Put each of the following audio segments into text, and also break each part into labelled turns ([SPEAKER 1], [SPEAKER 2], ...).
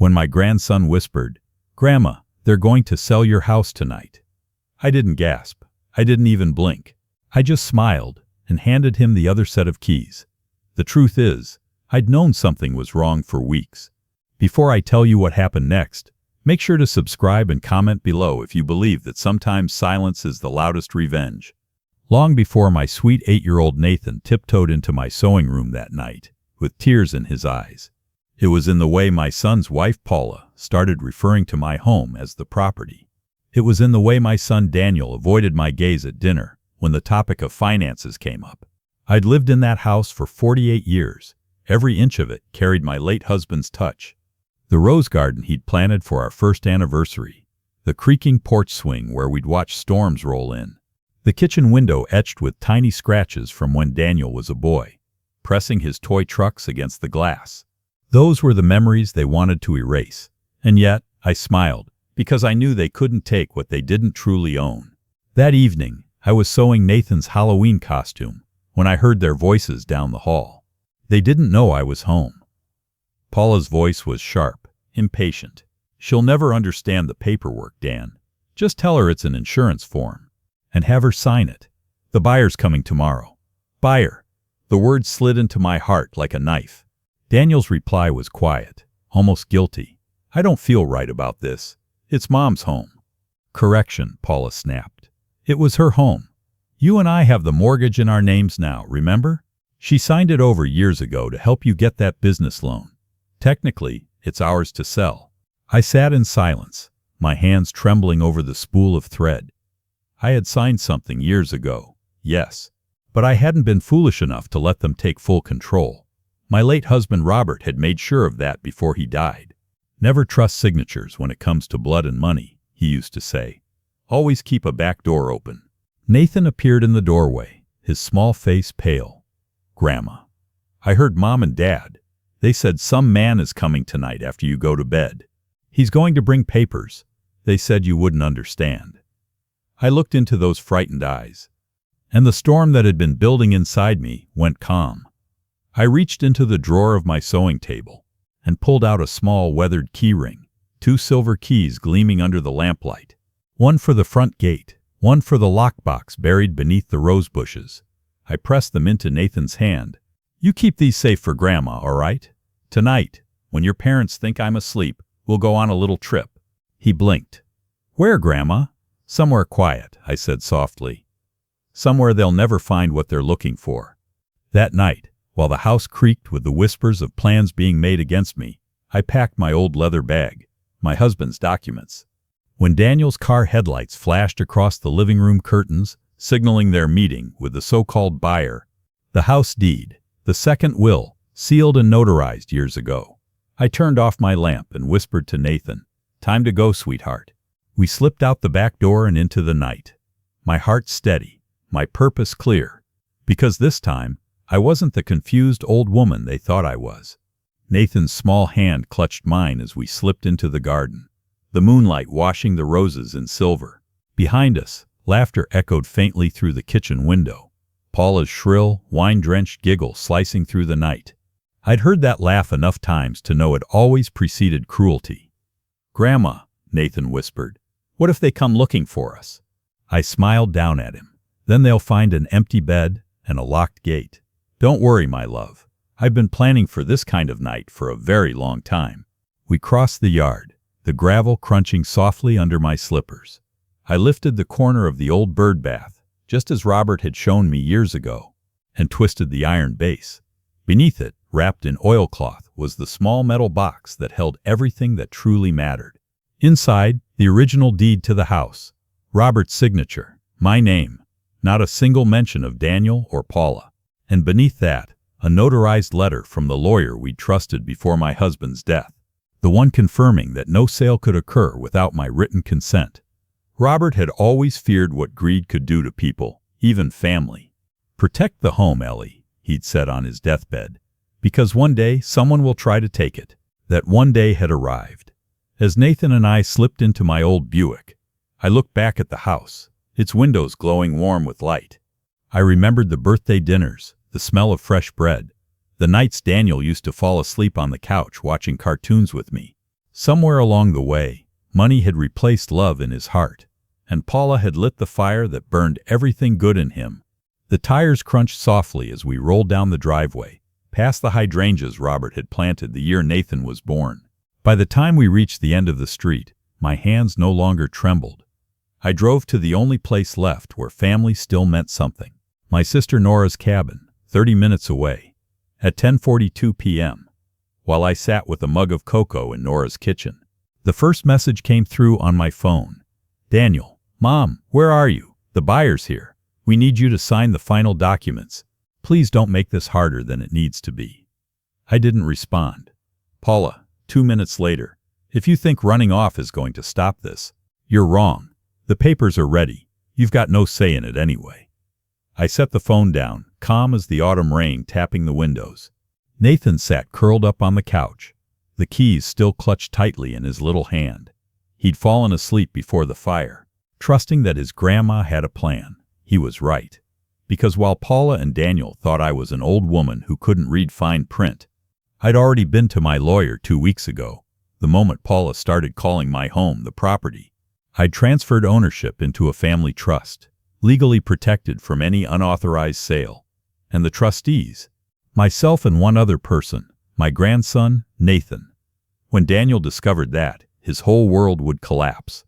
[SPEAKER 1] when my grandson whispered, "Grandma, they're going to sell your house tonight." I didn't gasp. I didn't even blink. I just smiled and handed him the other set of keys. The truth is, I'd known something was wrong for weeks. Before I tell you what happened next, make sure to subscribe and comment below if you believe that sometimes silence is the loudest revenge. Long before my sweet 8-year-old Nathan tiptoed into my sewing room that night, with tears in his eyes, it was in the way my son's wife Paula started referring to my home as the property. It was in the way my son Daniel avoided my gaze at dinner when the topic of finances came up. I'd lived in that house for 48 years. Every inch of it carried my late husband's touch. The rose garden he'd planted for our first anniversary, the creaking porch swing where we'd watch storms roll in, the kitchen window etched with tiny scratches from when Daniel was a boy, pressing his toy trucks against the glass. Those were the memories they wanted to erase, and yet I smiled because I knew they couldn't take what they didn't truly own. That evening, I was sewing Nathan's Halloween costume when I heard their voices down the hall. They didn't know I was home. Paula's voice was sharp, impatient. "She'll never understand the paperwork, Dan. Just tell her it's an insurance form, and have her sign it. The buyer's coming tomorrow." Buyer. The word slid into my heart like a knife. Daniel's reply was quiet, almost guilty. "I don't feel right about this. It's Mom's home." Correction, Paula snapped. It was her home. "You and I have the mortgage in our names now, remember? She signed it over years ago to help you get that business loan. Technically, it's ours to sell." I sat in silence, my hands trembling over the spool of thread. I had signed something years ago, yes, but I hadn't been foolish enough to let them take full control. My late husband Robert had made sure of that before he died. "Never trust signatures when it comes to blood and money," he used to say. "Always keep a back door open." Nathan appeared in the doorway, his small face pale. "Grandma, I heard Mom and Dad. They said some man is coming tonight after you go to bed. He's going to bring papers. They said you wouldn't understand." I looked into those frightened eyes, and the storm that had been building inside me went calm. I reached into the drawer of my sewing table and pulled out a small weathered key ring, 2 silver keys gleaming under the lamplight. One for the front gate, one for the lockbox buried beneath the rose bushes. I pressed them into Nathan's hand. "You keep these safe for Grandma, all right? Tonight, when your parents think I'm asleep, we'll go on a little trip." He blinked. "Where, Grandma?" "Somewhere quiet," I said softly. "Somewhere they'll never find what they're looking for." That night, while the house creaked with the whispers of plans being made against me, I packed my old leather bag, my husband's documents. When Daniel's car headlights flashed across the living room curtains, signaling their meeting with the so-called buyer, the house deed, the second will, sealed and notarized years ago, I turned off my lamp and whispered to Nathan, "Time to go, sweetheart." We slipped out the back door and into the night, my heart steady, my purpose clear, because this time I wasn't the confused old woman they thought I was. Nathan's small hand clutched mine as we slipped into the garden, the moonlight washing the roses in silver. Behind us, laughter echoed faintly through the kitchen window, Paula's shrill, wine-drenched giggle slicing through the night. I'd heard that laugh enough times to know it always preceded cruelty. "Grandma," Nathan whispered, "what if they come looking for us?" I smiled down at him. "Then they'll find an empty bed and a locked gate. Don't worry, my love. I've been planning for this kind of night for a very long time." We crossed the yard, the gravel crunching softly under my slippers. I lifted the corner of the old bird bath, just as Robert had shown me years ago, and twisted the iron base. Beneath it, wrapped in oilcloth, was the small metal box that held everything that truly mattered. Inside, the original deed to the house, Robert's signature, my name, not a single mention of Daniel or Paula. And beneath that, a notarized letter from the lawyer we'd trusted before my husband's death, the one confirming that no sale could occur without my written consent. Robert had always feared what greed could do to people, even family. "Protect the home, Ellie," he'd said on his deathbed, "because one day someone will try to take it." That one day had arrived. As Nathan and I slipped into my old Buick, I looked back at the house, its windows glowing warm with light. I remembered the birthday dinners, the smell of fresh bread, the nights Daniel used to fall asleep on the couch watching cartoons with me. Somewhere along the way, money had replaced love in his heart, and Paula had lit the fire that burned everything good in him. The tires crunched softly as we rolled down the driveway, past the hydrangeas Robert had planted the year Nathan was born. By the time we reached the end of the street, my hands no longer trembled. I drove to the only place left where family still meant something. My sister Nora's cabin, 30 minutes away. At 10:42 p.m., while I sat with a mug of cocoa in Nora's kitchen, the first message came through on my phone. Daniel, Mom, where are you? The buyer's here. We need you to sign the final documents. Please don't make this harder than it needs to be. I didn't respond. Paula, 2 minutes later, if you think running off is going to stop this, you're wrong. The papers are ready. You've got no say in it anyway. I set the phone down, calm as the autumn rain tapping the windows. Nathan sat curled up on the couch, the keys still clutched tightly in his little hand. He'd fallen asleep before the fire, trusting that his grandma had a plan. He was right. Because while Paula and Daniel thought I was an old woman who couldn't read fine print, I'd already been to my lawyer 2 weeks ago, the moment Paula started calling my home the property. I'd transferred ownership into a family trust, legally protected from any unauthorized sale. And the trustees, myself and one other person, my grandson, Nathan. When Daniel discovered that, his whole world would collapse.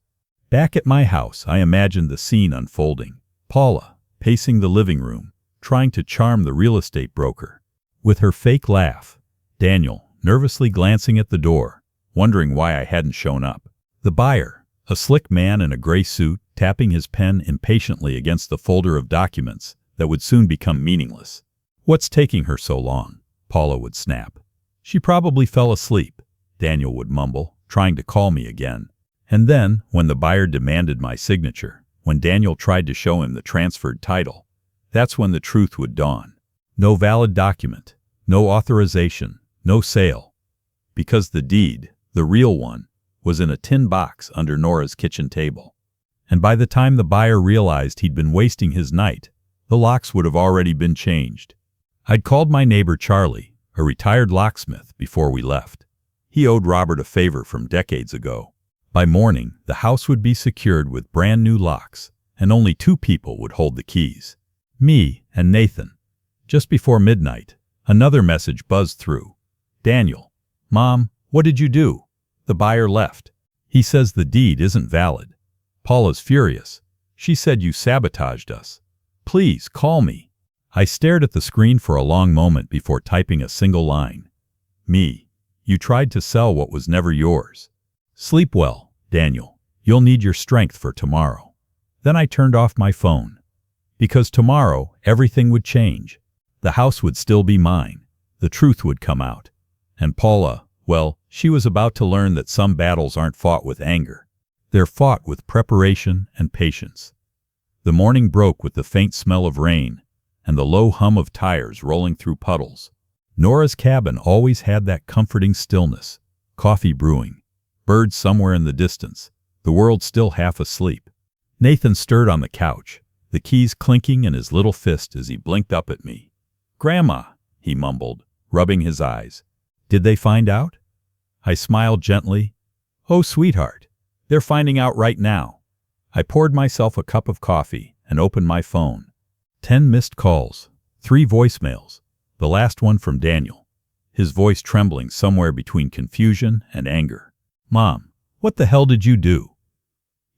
[SPEAKER 1] Back at my house, I imagined the scene unfolding. Paula, pacing the living room, trying to charm the real estate broker. With her fake laugh. Daniel, nervously glancing at the door, wondering why I hadn't shown up. The buyer, a slick man in a gray suit, tapping his pen impatiently against the folder of documents that would soon become meaningless. What's taking her so long? Paula would snap. She probably fell asleep, Daniel would mumble, trying to call me again. And then, when the buyer demanded my signature, when Daniel tried to show him the transferred title, that's when the truth would dawn. No valid document, no authorization, no sale. Because the deed, the real one, was in a tin box under Nora's kitchen table. And by the time the buyer realized he'd been wasting his night, the locks would have already been changed. I'd called my neighbor Charlie, a retired locksmith, before we left. He owed Robert a favor from decades ago. By morning, the house would be secured with brand new locks, and only 2 people would hold the keys. Me and Nathan. Just before midnight, another message buzzed through. Daniel, Mom, what did you do? The buyer left. He says the deed isn't valid. Paula's furious. She said you sabotaged us. Please call me. I stared at the screen for a long moment before typing a single line. Me, you tried to sell what was never yours. Sleep well, Daniel. You'll need your strength for tomorrow. Then I turned off my phone. Because tomorrow, everything would change. The house would still be mine. The truth would come out. And Paula, well, she was about to learn that some battles aren't fought with anger. They're fought with preparation and patience. The morning broke with the faint smell of rain and the low hum of tires rolling through puddles. Nora's cabin always had that comforting stillness. Coffee brewing. Birds somewhere in the distance. The world still half asleep. Nathan stirred on the couch, the keys clinking in his little fist as he blinked up at me. Grandma, he mumbled, rubbing his eyes. Did they find out? I smiled gently. Oh, sweetheart, they're finding out right now. I poured myself a cup of coffee and opened my phone. 10 missed calls, 3 voicemails, the last one from Daniel, his voice trembling somewhere between confusion and anger. Mom, what the hell did you do?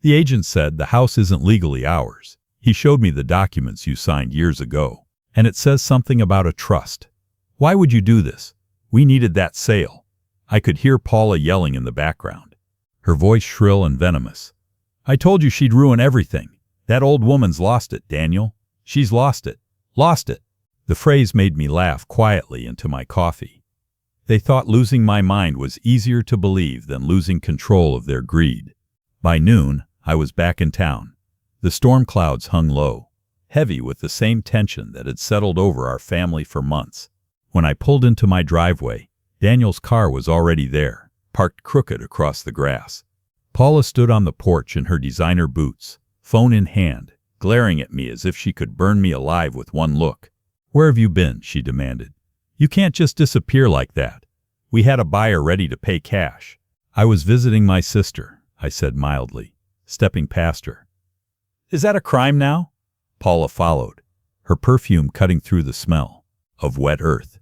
[SPEAKER 1] The agent said the house isn't legally ours. He showed me the documents you signed years ago, and it says something about a trust. Why would you do this? We needed that sale. I could hear Paula yelling in the background, her voice shrill and venomous. I told you she'd ruin everything. That old woman's lost it, Daniel. She's lost it. Lost it. The phrase made me laugh quietly into my coffee. They thought losing my mind was easier to believe than losing control of their greed. By noon, I was back in town. The storm clouds hung low, heavy with the same tension that had settled over our family for months. When I pulled into my driveway, Daniel's car was already there, parked crooked across the grass. Paula stood on the porch in her designer boots, phone in hand, glaring at me as if she could burn me alive with one look. Where have you been? She demanded. You can't just disappear like that. We had a buyer ready to pay cash. I was visiting my sister, I said mildly, stepping past her. Is that a crime now? Paula followed, her perfume cutting through the smell of wet earth.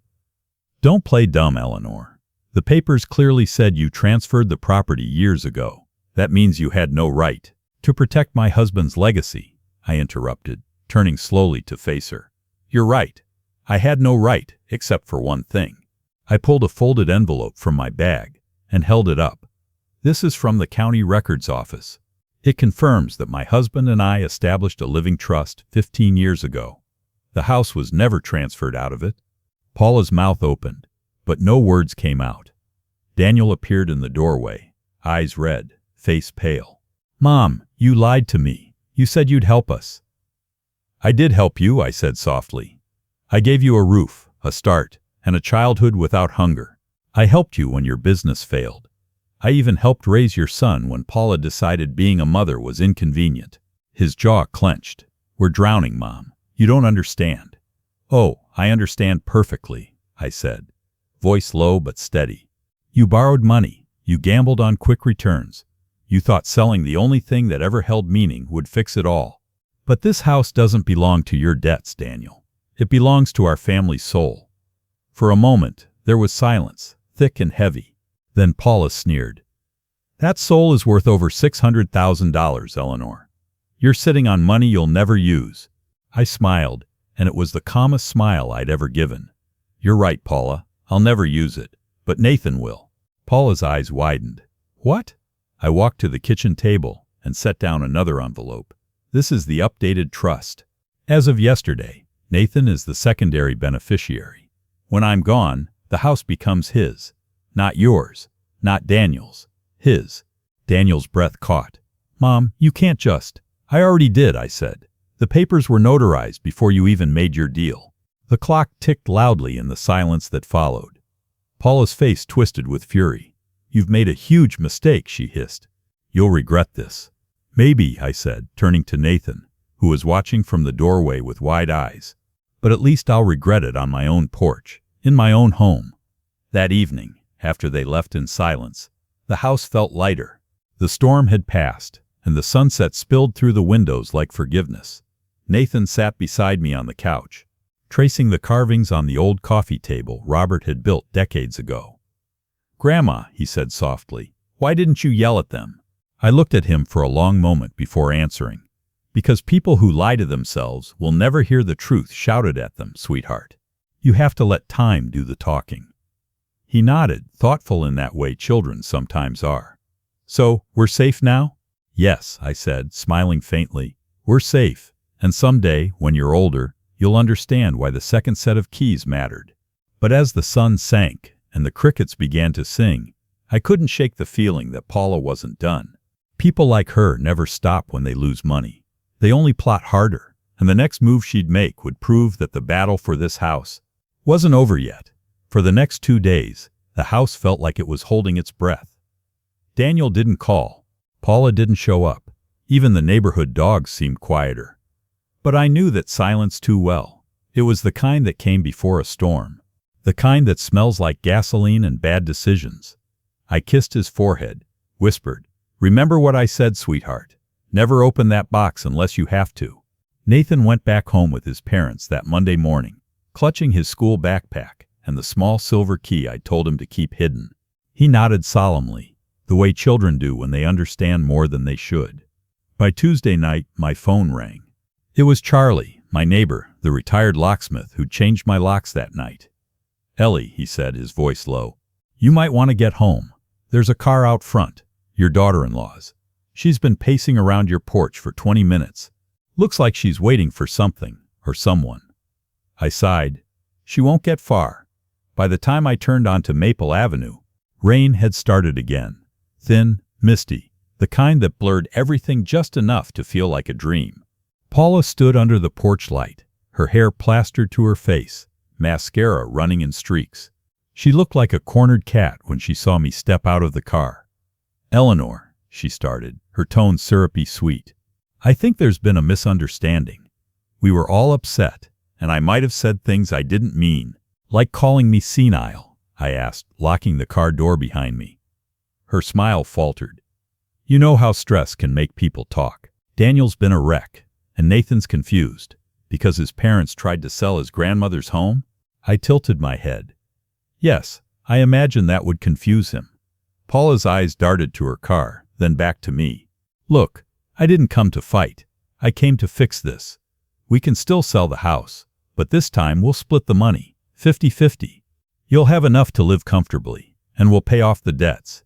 [SPEAKER 1] Don't play dumb, Eleanor. The papers clearly said you transferred the property years ago. That means you had no right. To protect my husband's legacy, I interrupted, turning slowly to face her. You're right. I had no right, except for one thing. I pulled a folded envelope from my bag and held it up. This is from the county records office. It confirms that my husband and I established a living trust 15 years ago. The house was never transferred out of it. Paula's mouth opened, but no words came out. Daniel appeared in the doorway, eyes red, face pale. Mom, you lied to me. You said you'd help us. I did help you, I said softly. I gave you a roof, a start, and a childhood without hunger. I helped you when your business failed. I even helped raise your son when Paula decided being a mother was inconvenient. His jaw clenched. We're drowning, Mom. You don't understand. Oh, I understand perfectly, I said, voice low but steady. You borrowed money. You gambled on quick returns. You thought selling the only thing that ever held meaning would fix it all. But this house doesn't belong to your debts, Daniel. It belongs to our family's soul. For a moment, there was silence, thick and heavy. Then Paula sneered. That soul is worth over $600,000, Eleanor. You're sitting on money you'll never use. I smiled, and it was the calmest smile I'd ever given. You're right, Paula. I'll never use it. But Nathan will. Paula's eyes widened. What? I walked to the kitchen table and set down another envelope. This is the updated trust. As of yesterday, Nathan is the secondary beneficiary. When I'm gone, the house becomes his. Not yours. Not Daniel's. His. Daniel's breath caught. Mom, you can't just. I already did, I said. The papers were notarized before you even made your deal. The clock ticked loudly in the silence that followed. Paula's face twisted with fury. You've made a huge mistake, she hissed. You'll regret this. Maybe, I said, turning to Nathan, who was watching from the doorway with wide eyes. But at least I'll regret it on my own porch, in my own home. That evening, after they left in silence, the house felt lighter. The storm had passed, and the sunset spilled through the windows like forgiveness. Nathan sat beside me on the couch, tracing the carvings on the old coffee table Robert had built decades ago. Grandma, he said softly, why didn't you yell at them? I looked at him for a long moment before answering. Because people who lie to themselves will never hear the truth shouted at them, sweetheart. You have to let time do the talking. He nodded, thoughtful in that way children sometimes are. So, we're safe now? Yes, I said, smiling faintly. We're safe, and someday, when you're older, you'll understand why the second set of keys mattered. But as the sun sank and the crickets began to sing, I couldn't shake the feeling that Paula wasn't done. People like her never stop when they lose money. They only plot harder, and the next move she'd make would prove that the battle for this house wasn't over yet. For the next 2 days, the house felt like it was holding its breath. Daniel didn't call. Paula didn't show up. Even the neighborhood dogs seemed quieter. But I knew that silence too well. It was the kind that came before a storm. The kind that smells like gasoline and bad decisions. I kissed his forehead, whispered, "Remember what I said, sweetheart. Never open that box unless you have to." Nathan went back home with his parents that Monday morning, clutching his school backpack and the small silver key I told him to keep hidden. He nodded solemnly, the way children do when they understand more than they should. By Tuesday night, my phone rang. It was Charlie, my neighbor, the retired locksmith who'd changed my locks that night. "Ellie," he said, his voice low, "you might want to get home. There's a car out front, your daughter-in-law's. She's been pacing around your porch for 20 minutes. Looks like she's waiting for something or someone." I sighed. She won't get far. By the time I turned onto Maple Avenue, rain had started again. Thin, misty, the kind that blurred everything just enough to feel like a dream. Paula stood under the porch light, her hair plastered to her face, mascara running in streaks. She looked like a cornered cat when she saw me step out of the car. "Eleanor," she started, her tone syrupy sweet, "I think there's been a misunderstanding. We were all upset, and I might have said things I didn't mean, like calling me senile," I asked, locking the car door behind me. Her smile faltered. You know how stress can make people talk. Daniel's been a wreck, and Nathan's confused, because his parents tried to sell his grandmother's home? I tilted my head. Yes, I imagine that would confuse him. Paula's eyes darted to her car, then back to me. Look, I didn't come to fight. I came to fix this. We can still sell the house, but this time we'll split the money, 50-50. You'll have enough to live comfortably, and we'll pay off the debts.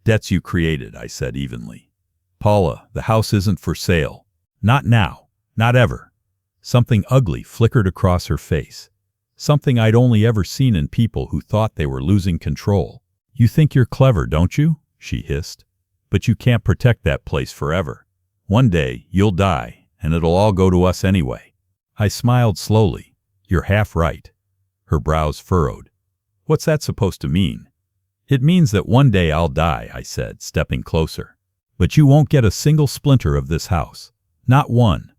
[SPEAKER 1] Debts you created, I said evenly. Paula, the house isn't for sale. Not now. Not ever. Something ugly flickered across her face. Something I'd only ever seen in people who thought they were losing control. You think you're clever, don't you? She hissed. But you can't protect that place forever. One day, you'll die, and it'll all go to us anyway. I smiled slowly. You're half right. Her brows furrowed. What's that supposed to mean? It means that one day I'll die, I said, stepping closer. But you won't get a single splinter of this house. Not one.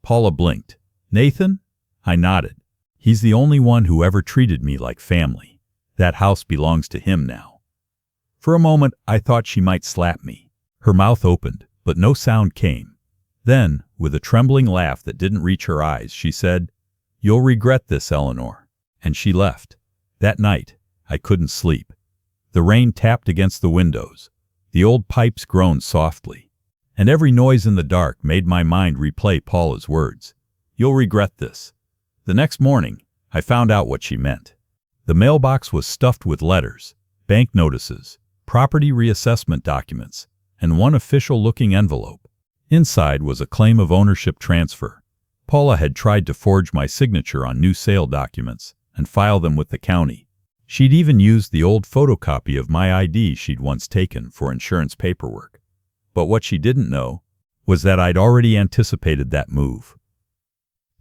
[SPEAKER 1] Paula blinked. Nathan? I nodded. He's the only one who ever treated me like family. That house belongs to him now. For a moment, I thought she might slap me. Her mouth opened, but no sound came. Then, with a trembling laugh that didn't reach her eyes, she said, You'll regret this, Eleanor. And she left. That night, I couldn't sleep. The rain tapped against the windows. The old pipes groaned softly. And every noise in the dark made my mind replay Paula's words. You'll regret this. The next morning, I found out what she meant. The mailbox was stuffed with letters, bank notices, property reassessment documents, and one official-looking envelope. Inside was a claim of ownership transfer. Paula had tried to forge my signature on new sale documents and file them with the county. She'd even used the old photocopy of my ID she'd once taken for insurance paperwork. But what she didn't know was that I'd already anticipated that move.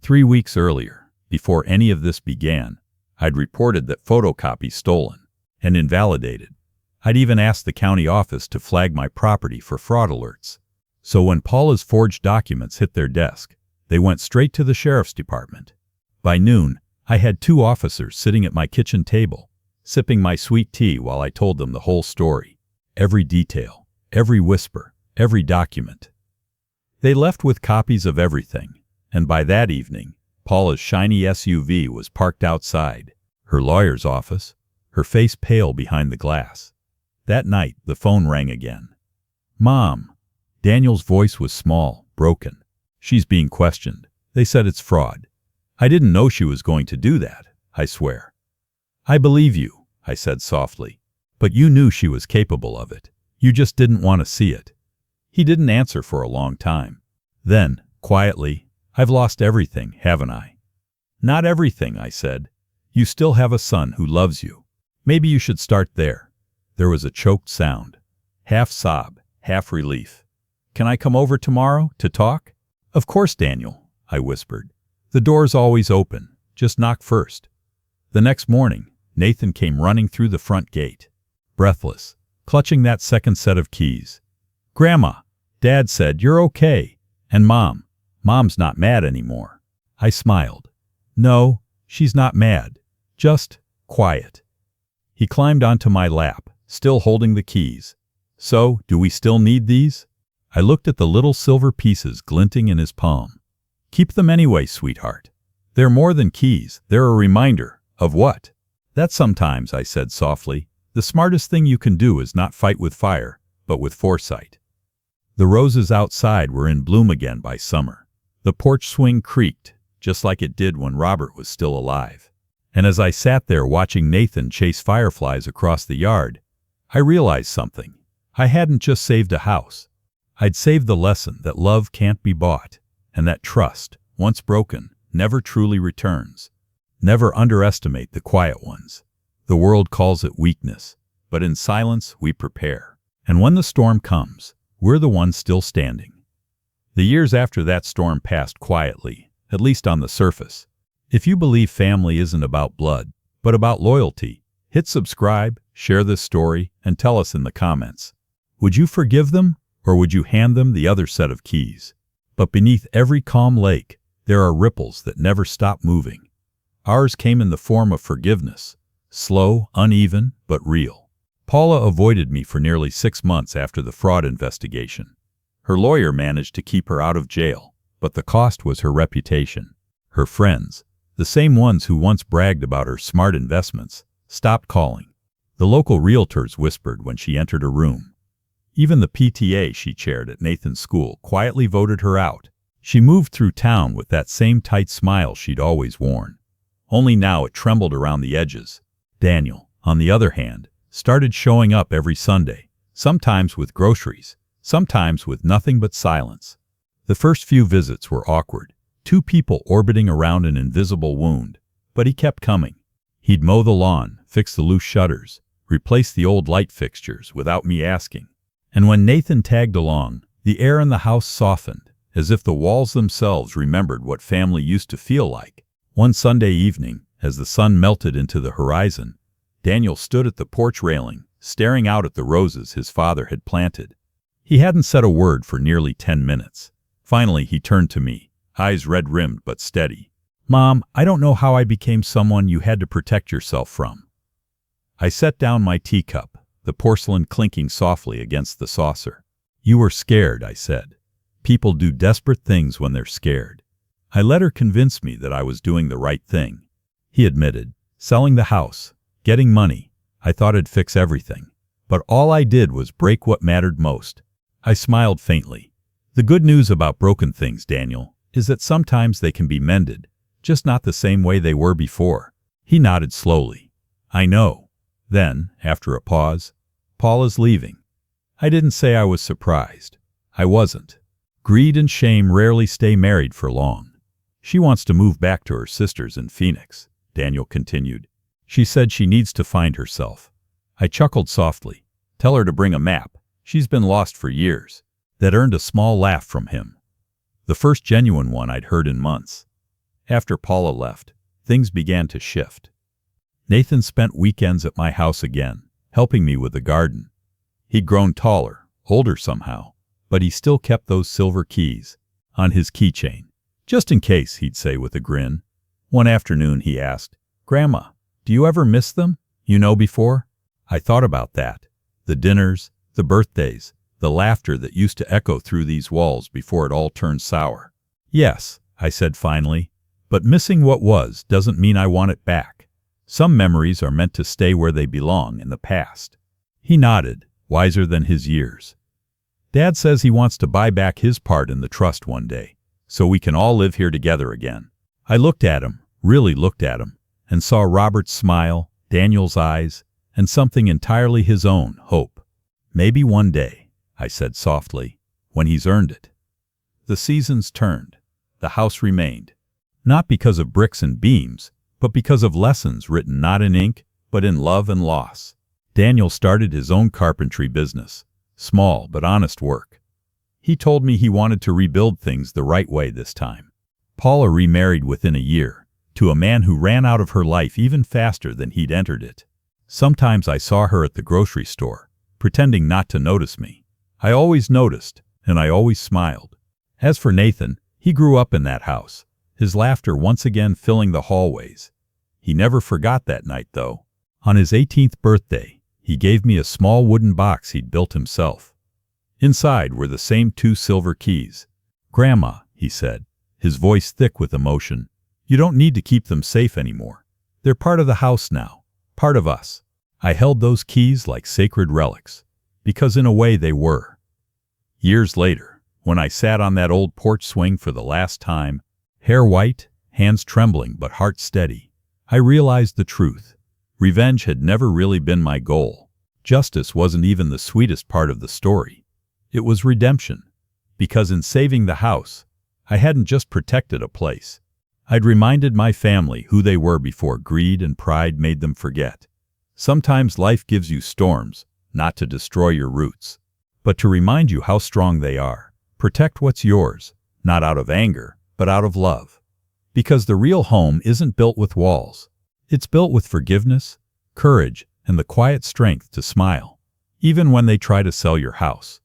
[SPEAKER 1] 3 weeks earlier, before any of this began, I'd reported that photocopy stolen and invalidated. I'd even asked the county office to flag my property for fraud alerts. So when Paula's forged documents hit their desk, they went straight to the sheriff's department. By noon, I had 2 officers sitting at my kitchen table, sipping my sweet tea while I told them the whole story. Every detail, every whisper, every document. They left with copies of everything, and by that evening, Paula's shiny SUV was parked outside, her lawyer's office, her face pale behind the glass. That night, the phone rang again. Mom. Daniel's voice was small, broken. She's being questioned. They said it's fraud. I didn't know she was going to do that, I swear. I believe you, I said softly. But you knew she was capable of it. You just didn't want to see it. He didn't answer for a long time. Then, quietly, I've lost everything, haven't I? Not everything, I said. You still have a son who loves you. Maybe you should start there. There was a choked sound. Half sob, half relief. Can I come over tomorrow to talk? Of course, Daniel, I whispered. The door's always open. Just knock first. The next morning, Nathan came running through the front gate, breathless, clutching that second set of keys. Grandma, Dad said you're okay. And Mom's not mad anymore. I smiled. No, she's not mad. Just quiet. He climbed onto my lap, still holding the keys. So, do we still need these? I looked at the little silver pieces glinting in his palm. Keep them anyway, sweetheart. They're more than keys. They're a reminder. Of what? That sometimes, I said softly, the smartest thing you can do is not fight with fire, but with foresight. The roses outside were in bloom again by summer. The porch swing creaked, just like it did when Robert was still alive. And as I sat there watching Nathan chase fireflies across the yard, I realized something. I hadn't just saved a house. I'd saved the lesson that love can't be bought, and that trust, once broken, never truly returns. Never underestimate the quiet ones. The world calls it weakness, but in silence we prepare. And when the storm comes, we're the ones still standing. The years after that storm passed quietly, at least on the surface. If you believe family isn't about blood, but about loyalty, hit subscribe, share this story, and tell us in the comments. Would you forgive them, or would you hand them the other set of keys? But beneath every calm lake, there are ripples that never stop moving. Ours came in the form of forgiveness, slow, uneven, but real. Paula avoided me for nearly 6 months after the fraud investigation. Her lawyer managed to keep her out of jail, but the cost was her reputation. Her friends, the same ones who once bragged about her smart investments, stopped calling. The local realtors whispered when she entered a room. Even the PTA she chaired at Nathan's school quietly voted her out. She moved through town with that same tight smile she'd always worn. Only now it trembled around the edges. Daniel, on the other hand, started showing up every Sunday, sometimes with groceries, sometimes with nothing but silence. The first few visits were awkward, two people orbiting around an invisible wound, but he kept coming. He'd mow the lawn, fix the loose shutters, replace the old light fixtures without me asking. And when Nathan tagged along, the air in the house softened, as if the walls themselves remembered what family used to feel like. One Sunday evening, as the sun melted into the horizon, Daniel stood at the porch railing, staring out at the roses his father had planted. He hadn't said a word for nearly 10 minutes. Finally, he turned to me, eyes red-rimmed but steady. "Mom, I don't know how I became someone you had to protect yourself from." I set down my teacup, the porcelain clinking softly against the saucer. "You were scared," I said. "People do desperate things when they're scared." I let her convince me that I was doing the right thing. He admitted, selling the house, getting money. I thought it'd fix everything. But all I did was break what mattered most. I smiled faintly. "The good news about broken things, Daniel, is that sometimes they can be mended, just not the same way they were before." He nodded slowly. "I know." Then, after a pause, "Paula's leaving." I didn't say I was surprised. I wasn't. Greed and shame rarely stay married for long. "She wants to move back to her sisters in Phoenix," Daniel continued. "She said she needs to find herself." I chuckled softly. "Tell her to bring a map. She's been lost for years." That earned a small laugh from him. The first genuine one I'd heard in months. After Paula left, things began to shift. Nathan spent weekends at my house again, helping me with the garden. He'd grown taller, older somehow, but he still kept those silver keys on his keychain. "Just in case," he'd say with a grin. One afternoon he asked, "Grandma, do you ever miss them? You know, before?" I thought about that. The dinners, the birthdays, the laughter that used to echo through these walls before it all turned sour. "Yes," I said finally, "but missing what was doesn't mean I want it back. Some memories are meant to stay where they belong, in the past." He nodded, wiser than his years. "Dad says he wants to buy back his part in the trust one day, so we can all live here together again." I looked at him, really looked at him, and saw Robert's smile, Daniel's eyes, and something entirely his own, hope. "Maybe one day," I said softly, "when he's earned it." The seasons turned. The house remained. Not because of bricks and beams, but because of lessons written not in ink, but in love and loss. Daniel started his own carpentry business, small but honest work. He told me he wanted to rebuild things the right way this time. Paula remarried within a year, to a man who ran out of her life even faster than he'd entered it. Sometimes I saw her at the grocery store, pretending not to notice me. I always noticed, and I always smiled. As for Nathan, he grew up in that house, his laughter once again filling the hallways. He never forgot that night, though. On his 18th birthday, he gave me a small wooden box he'd built himself. Inside were the same 2 silver keys. "Grandma," he said, his voice thick with emotion, "you don't need to keep them safe anymore. They're part of the house now, part of us." I held those keys like sacred relics, because in a way they were. Years later, when I sat on that old porch swing for the last time, hair white, hands trembling but heart steady, I realized the truth. Revenge had never really been my goal. Justice wasn't even the sweetest part of the story. It was redemption. Because in saving the house, I hadn't just protected a place. I'd reminded my family who they were before greed and pride made them forget. Sometimes life gives you storms, not to destroy your roots, but to remind you how strong they are. Protect what's yours, not out of anger, but out of love. Because the real home isn't built with walls. It's built with forgiveness, courage, and the quiet strength to smile, even when they try to sell your house.